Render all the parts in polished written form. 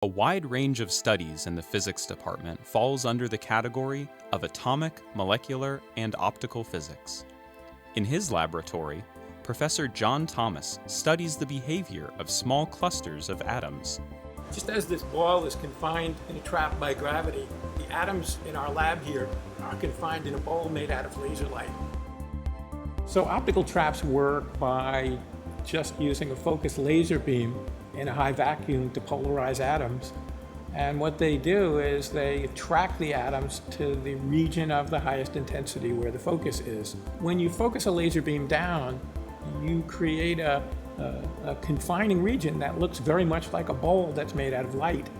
A wide range of studies in the physics department falls under the category of atomic, molecular, and optical physics. In his laboratory, Professor John Thomas studies the behavior of small clusters of atoms. Just as this ball is confined in a trap by gravity, the atoms in our lab here are confined in a bowl made out of laser light. So optical traps work by just using a focused laser beam in a high vacuum to polarize atoms. And what they do is they attract the atoms to the region of the highest intensity where the focus is. When you focus a laser beam down, you create a confining region that looks very much like a bowl that's made out of light.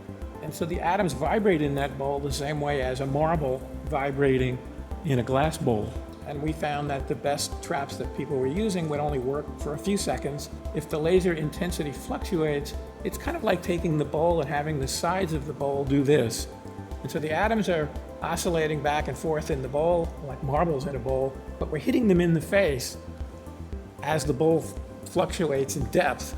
And so the atoms vibrate in that bowl the same way as a marble vibrating in a glass bowl. And we found that the best traps that people were using would only work for a few seconds. If the laser intensity fluctuates, it's kind of like taking the bowl and having the sides of the bowl do this. And so the atoms are oscillating back and forth in the bowl, like marbles in a bowl, but we're hitting them in the face as the bowl fluctuates in depth.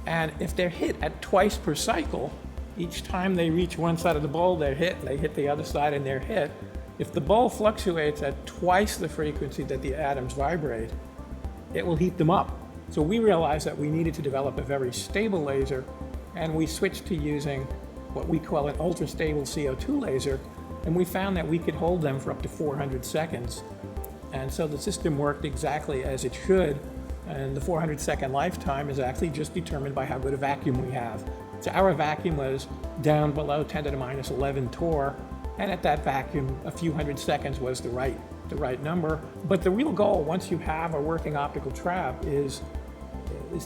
And if they're hit at twice per cycle, each time they reach one side of the bowl, they're hit, and they hit the other side and they're hit. If the bowl fluctuates at twice the frequency that the atoms vibrate, it will heat them up. So we realized that we needed to develop a very stable laser, and we switched to using what we call an ultra-stable CO2 laser, and we found that we could hold them for up to 400 seconds. And so the system worked exactly as it should, and the 400-second lifetime is actually just determined by how good a vacuum we have. So our vacuum was down below 10 to the minus 11 torr, and at that vacuum, a few hundred seconds was the right number. But the real goal, once you have a working optical trap, is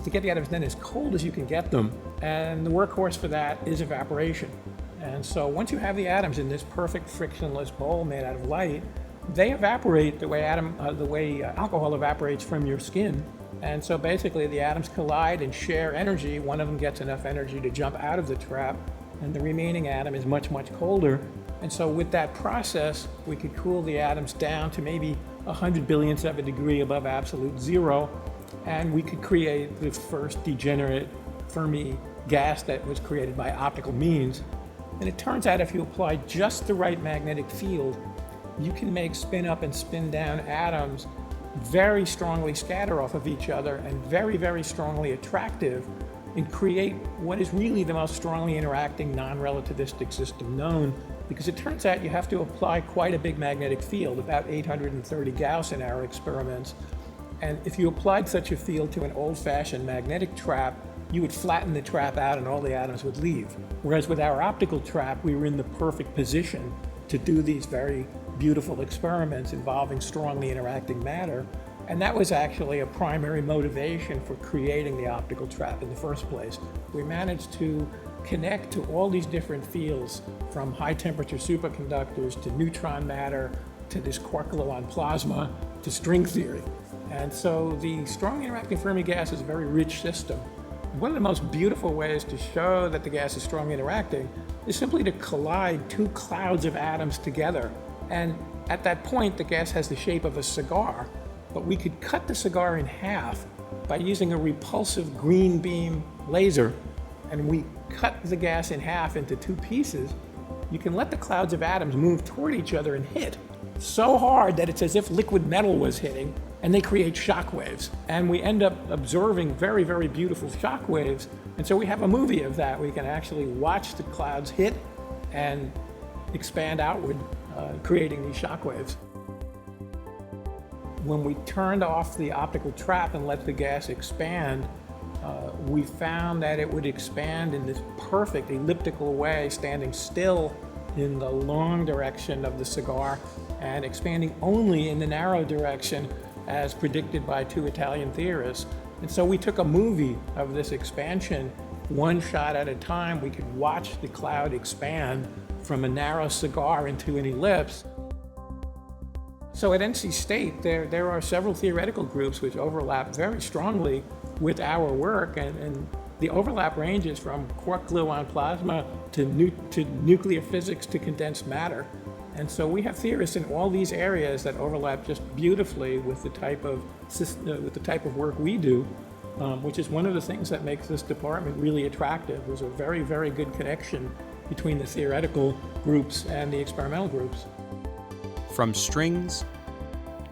to get the atoms then as cold as you can get them. And the workhorse for that is evaporation. And so once you have the atoms in this perfect frictionless bowl made out of light, they evaporate the way alcohol evaporates from your skin. And so basically the atoms collide and share energy. One of them gets enough energy to jump out of the trap, and the remaining atom is much, much colder. And so with that process, we could cool the atoms down to maybe 100 billionths of a degree above absolute zero, and we could create the first degenerate Fermi gas that was created by optical means. And it turns out if you apply just the right magnetic field, you can make spin up and spin down atoms very strongly scatter off of each other and very, very strongly attractive, and create what is really the most strongly interacting non-relativistic system known, because it turns out you have to apply quite a big magnetic field, about 830 Gauss in our experiments. And if you applied such a field to an old-fashioned magnetic trap, you would flatten the trap out and all the atoms would leave. Whereas with our optical trap, we were in the perfect position to do these very beautiful experiments involving strongly interacting matter. And that was actually a primary motivation for creating the optical trap in the first place. We managed to connect to all these different fields, from high temperature superconductors to neutron matter to this quark-gluon plasma to string theory. And so the strongly interacting Fermi gas is a very rich system. One of the most beautiful ways to show that the gas is strongly interacting is simply to collide two clouds of atoms together. And at that point, the gas has the shape of a cigar, but we could cut the cigar in half by using a repulsive green beam laser. And we cut the gas in half into two pieces. You can let the clouds of atoms move toward each other and hit so hard that it's as if liquid metal was hitting, and they create shock waves. And we end up observing very, very beautiful shock waves. And so we have a movie of that. We can actually watch the clouds hit and expand outward, creating these shock waves. When we turned off the optical trap and let the gas expand, we found that it would expand in this perfect elliptical way, standing still in the long direction of the cigar and expanding only in the narrow direction as predicted by two Italian theorists. And so we took a movie of this expansion, one shot at a time. We could watch the cloud expand from a narrow cigar into an ellipse. So at NC State, there are several theoretical groups which overlap very strongly with our work, and the overlap ranges from quark-gluon plasma to nuclear physics to condensed matter. And so we have theorists in all these areas that overlap just beautifully with the type of work we do. which is one of the things that makes this department really attractive. There's a very, very good connection between the theoretical groups and the experimental groups. From strings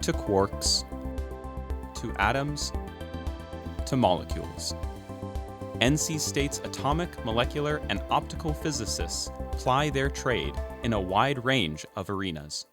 to quarks to atoms to molecules, NC State's atomic, molecular, and optical physicists ply their trade in a wide range of arenas.